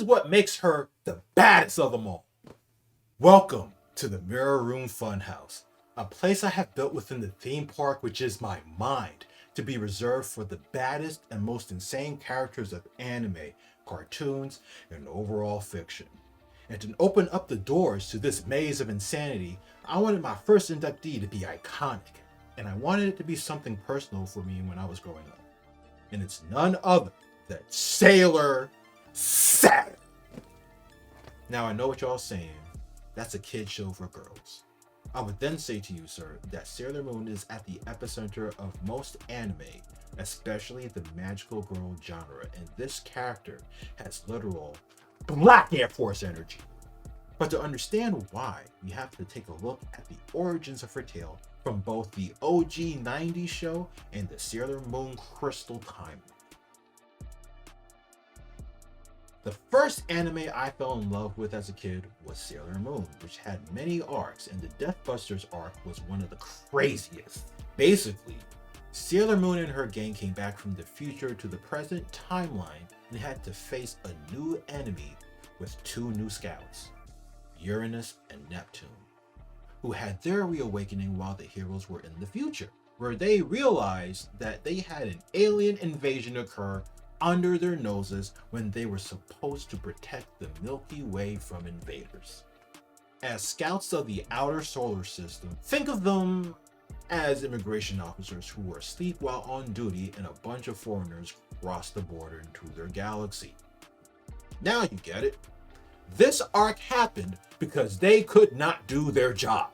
what makes her the baddest of them all. Welcome to the Mirror Room Funhouse, a place I have built within the theme park, which is my mind, to be reserved for the baddest and most insane characters of anime, cartoons, and overall fiction. And to open up the doors to this maze of insanity, I wanted my first inductee to be iconic, and I wanted it to be something personal for me when I was growing up. And it's none other than Sailor Saturn. Now I know what y'all saying. That's a kid show for girls. I would then say to you, sir, that Sailor Moon is at the epicenter of most anime, especially the magical girl genre, and this character has literal Black Airforce Energy. But to understand why, we have to take a look at the origins of her tale from both the OG 90s show and the Sailor Moon Crystal timeline. The first anime I fell in love with as a kid was Sailor Moon, which had many arcs, and the Deathbusters arc was one of the craziest. Basically, Sailor Moon and her gang came back from the future to the present timeline and had to face a new enemy with two new scouts, Uranus and Neptune, who had their reawakening while the heroes were in the future, where they realized that they had an alien invasion occur under their noses when they were supposed to protect the Milky Way from invaders. As scouts of the outer solar system, think of them as immigration officers who were asleep while on duty and a bunch of foreigners crossed the border into their galaxy. Now you get it. This arc happened because they could not do their job.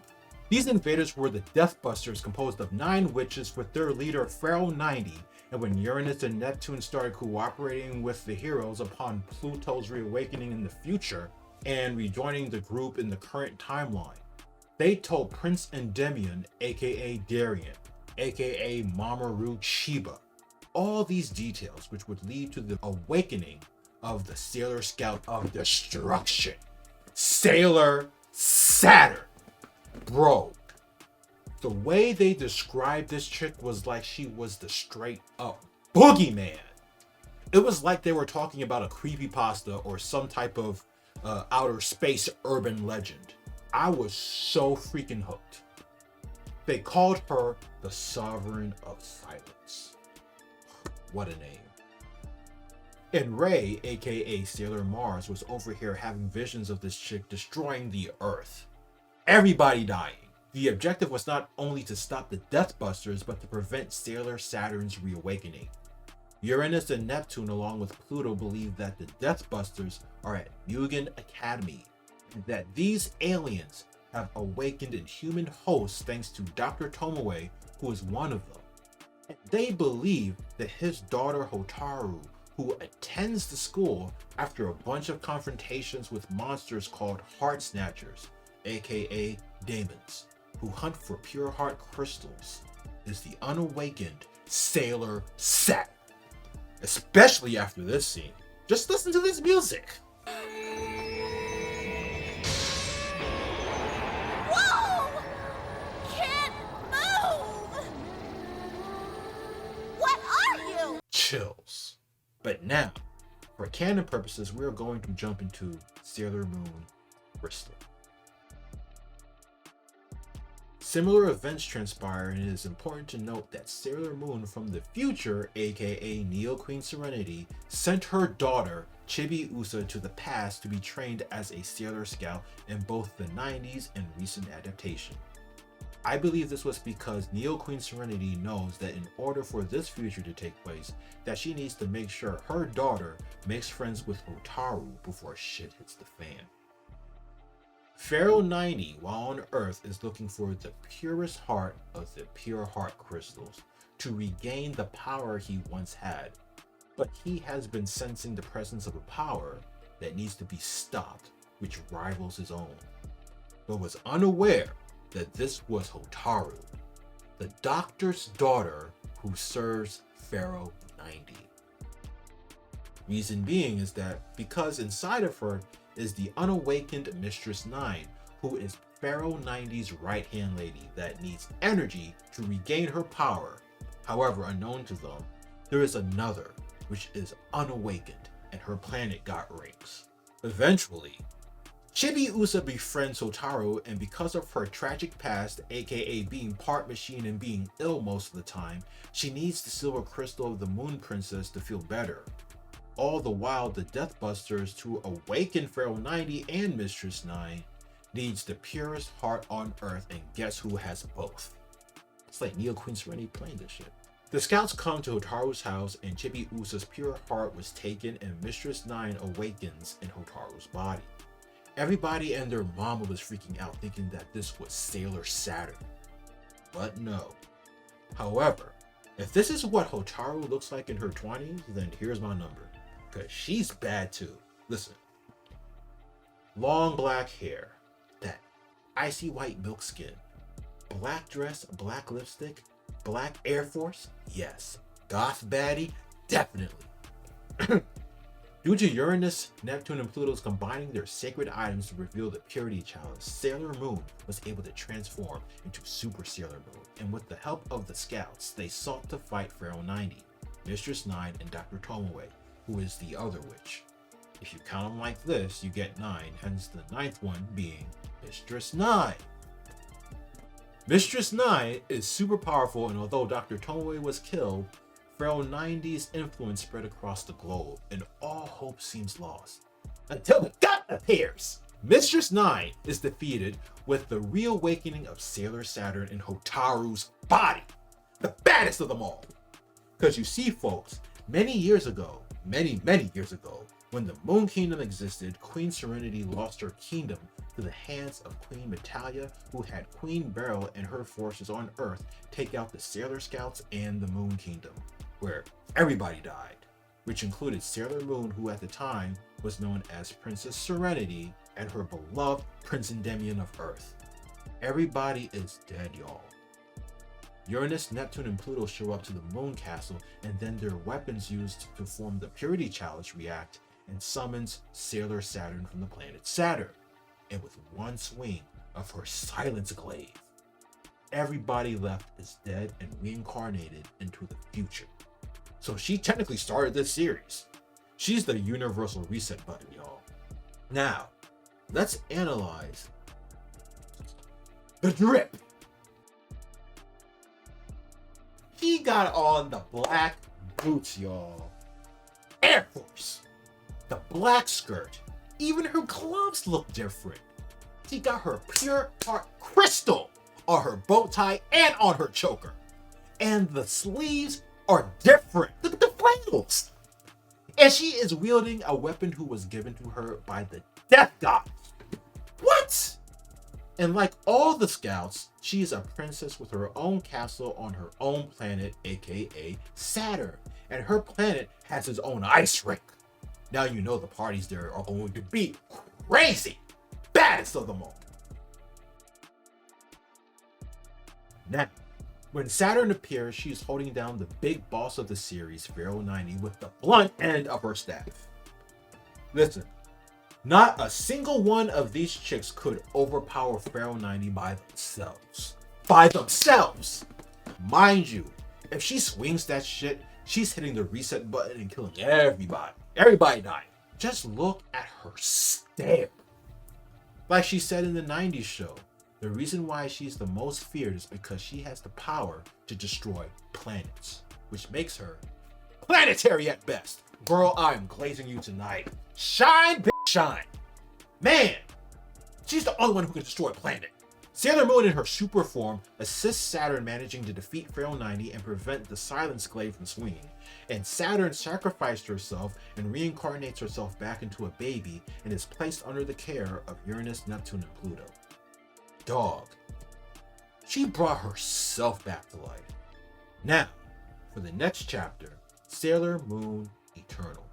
These invaders were the Deathbusters, composed of 9 witches with their leader Pharaoh 90, and when Uranus and Neptune started cooperating with the heroes upon Pluto's reawakening in the future and rejoining the group in the current timeline, they told Prince Endymion, aka Darien, aka Mamoru Chiba, all these details which would lead to the awakening of the Sailor Scout of Destruction, Sailor Saturn. Bro, the way they described this chick was like she was the straight up boogeyman. It was like they were talking about a creepypasta or some type of outer space urban legend. I was so freaking hooked. They called her the Sovereign of Silence. What a name. And Ray, aka Sailor Mars, was over here having visions of this chick destroying the Earth. Everybody dying. The objective was not only to stop the Deathbusters, but to prevent Sailor Saturn's reawakening. Uranus and Neptune, along with Pluto, believe that the Deathbusters are at Mugen Academy, and that these aliens have awakened in human hosts thanks to Dr. Tomoe, who is one of them. And they believe that his daughter Hotaru, who attends the school after a bunch of confrontations with monsters called Heart Snatchers, aka Daemons, who hunt for pure heart crystals, is the unawakened Sailor Saturn. Especially after this scene. Just listen to this music. Whoa! Can't move! What are you? Chills. But now, for canon purposes, we are going to jump into Sailor Moon Crystal. Similar events transpire, and it is important to note that Sailor Moon from the future, aka Neo Queen Serenity, sent her daughter Chibi-Usa to the past to be trained as a Sailor Scout in both the 90s and recent adaptation. I believe this was because Neo Queen Serenity knows that in order for this future to take place, that she needs to make sure her daughter makes friends with Hotaru before shit hits the fan. Pharaoh 90, while on Earth, is looking for the purest heart of the pure heart crystals to regain the power he once had, but he has been sensing the presence of a power that needs to be stopped, which rivals his own, but was unaware that this was Hotaru, the doctor's daughter who serves Pharaoh 90. Reason being is that because inside of her is the unawakened Mistress 9, who is Pharaoh 90's right-hand lady that needs energy to regain her power. However, unknown to them, there is another which is unawakened and her planet got rings. Eventually, Chibi-Usa befriends Hotaru, and because of her tragic past, aka being part machine and being ill most of the time, she needs the silver crystal of the Moon Princess to feel better. All the while, the Deathbusters, to awaken Pharaoh 90 and Mistress 9, needs the purest heart on Earth, and guess who has both? It's like Neo Queen Serenity playing this shit. The scouts come to Hotaru's house, and Chibi-Usa's pure heart was taken, and Mistress 9 awakens in Hotaru's body. Everybody and their mama was freaking out, thinking that this was Sailor Saturn. But no. However, if this is what Hotaru looks like in her 20s, then here's my number. Because she's bad too. Listen. Long black hair. That icy white milk skin. Black dress, black lipstick. Black Air Force? Yes. Goth baddie? Definitely. Due to Uranus, Neptune, and Pluto's combining their sacred items to reveal the purity chalice, Sailor Moon was able to transform into Super Sailor Moon, and with the help of the scouts, they sought to fight Pharaoh 90, Mistress 9, and Dr. Tomoe, who is the other witch. If you count them like this, you get 9, hence the 9th one being Mistress 9. Mistress 9 is super powerful, and although Dr. Tomoe was killed, Pharaoh 90's influence spread across the globe, and all hope seems lost. Until the god appears! Mistress 9 is defeated with the reawakening of Sailor Saturn in Hotaru's body! The baddest of them all! Because you see, folks, many years ago, many years ago, when the Moon Kingdom existed, Queen Serenity lost her kingdom to the hands of Queen Metalia, who had Queen Beryl and her forces on Earth take out the Sailor Scouts and the Moon Kingdom, where everybody died, which included Sailor Moon, who at the time was known as Princess Serenity, and her beloved Prince Endymion of Earth. Everybody is dead, y'all. Uranus, Neptune, and Pluto show up to the Moon Castle, and then their weapons used to form the Purity Chalice react and summons Sailor Saturn from the planet Saturn. And with one swing of her Silence Glaive, everybody left is dead and reincarnated into the future. So she technically started this series. She's the universal reset button, y'all. Now, let's analyze the drip. He got on the black boots, y'all. Air Force. The black skirt. Even her gloves look different. She got her pure heart crystal on her bow tie and on her choker. And the sleeves are different. Look at the flannels. And she is wielding a weapon who was given to her by the Death God. What? And like all the scouts, she is a princess with her own castle on her own planet, aka Saturn. And her planet has its own ice rink. Now you know the parties there are going to be crazy. Baddest of them all. Now, when Saturn appears, she is holding down the big boss of the series, Pharaoh 90, with the blunt end of her staff. Listen, not a single one of these chicks could overpower Pharaoh 90 by themselves. By themselves! Mind you, if she swings that shit, she's hitting the reset button and killing everybody. Everybody died. Just look at her stare. Like she said in the 90s show, the reason why she's the most feared is because she has the power to destroy planets, which makes her planetary at best. Girl, I am glazing you tonight. Shine, bitch, shine. Man, she's the only one who can destroy a planet. Sailor Moon in her super form assists Saturn managing to defeat Pharaoh 90 and prevent the Silence Glaive from swinging. And Saturn sacrificed herself and reincarnates herself back into a baby and is placed under the care of Uranus, Neptune, and Pluto. Dog. She brought herself back to life. Now, for the next chapter, Sailor Moon Eternal.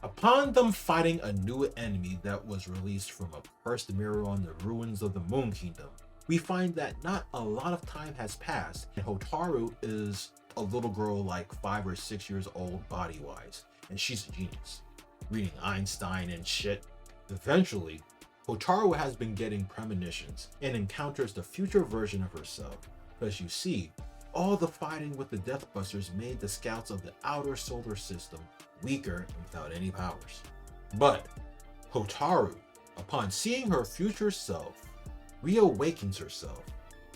Upon them fighting a new enemy that was released from a cursed mirror on the ruins of the Moon Kingdom, we find that not a lot of time has passed, and Hotaru is a little girl like 5 or 6 years old body-wise, and she's a genius, reading Einstein and shit. Eventually, Hotaru has been getting premonitions and encounters the future version of herself, because you see, all the fighting with the Deathbusters made the scouts of the outer solar system weaker and without any powers. But Hotaru, upon seeing her future self, reawakens herself,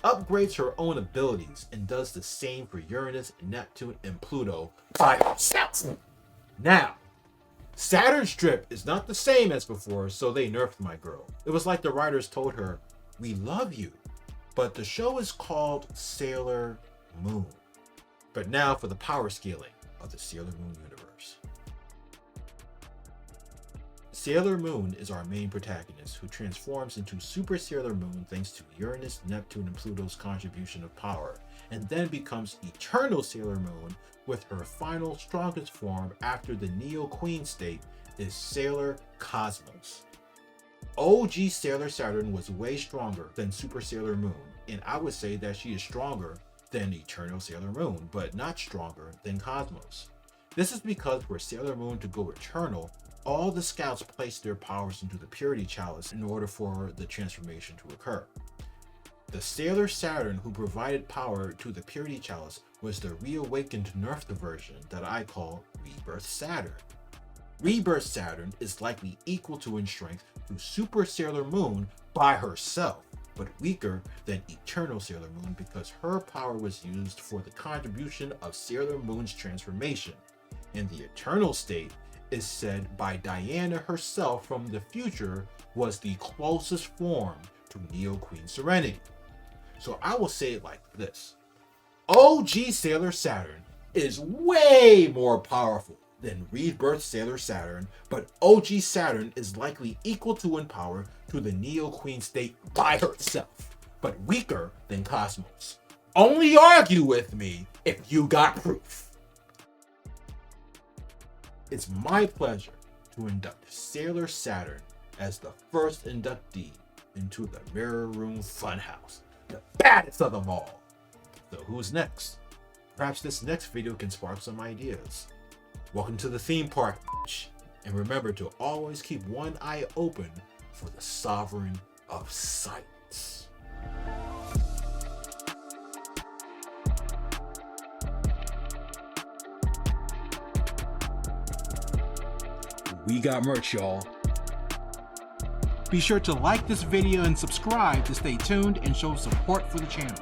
upgrades her own abilities, and does the same for Uranus, Neptune, and Pluto by herself. Now, Saturn's trip is not the same as before, so they nerfed my girl. It was like the writers told her, "We love you," but the show is called Sailor Moon. But now for the power scaling of the Sailor Moon universe. Sailor Moon is our main protagonist who transforms into Super Sailor Moon thanks to Uranus, Neptune, and Pluto's contribution of power, and then becomes Eternal Sailor Moon with her final strongest form after the Neo Queen state is Sailor Cosmos. OG Sailor Saturn was way stronger than Super Sailor Moon, and I would say that she is stronger than Eternal Sailor Moon, but not stronger than Cosmos. This is because for Sailor Moon to go eternal, all the scouts placed their powers into the Purity Chalice in order for the transformation to occur. The Sailor Saturn who provided power to the Purity Chalice was the reawakened nerfed version that I call Rebirth Saturn. Rebirth Saturn is likely equal to in strength to Super Sailor Moon by herself, but weaker than Eternal Sailor Moon because her power was used for the contribution of Sailor Moon's transformation, and the Eternal state is said by Diana herself from the future was the closest form to Neo Queen Serenity. So I will say it like this. OG Sailor Saturn is way more powerful than Rebirth Sailor Saturn, but OG Saturn is likely equal to in power to the Neo Queen state by herself, but weaker than Cosmos. Only argue with me if you got proof. It's my pleasure to induct Sailor Saturn as the first inductee into the Mirror Room Funhouse, the baddest of them all. So who's next? Perhaps this next video can spark some ideas. Welcome to the theme park, and remember to always keep one eye open for the Sovereign of Sights. We got merch, y'all. Be sure to like this video and subscribe to stay tuned and show support for the channel.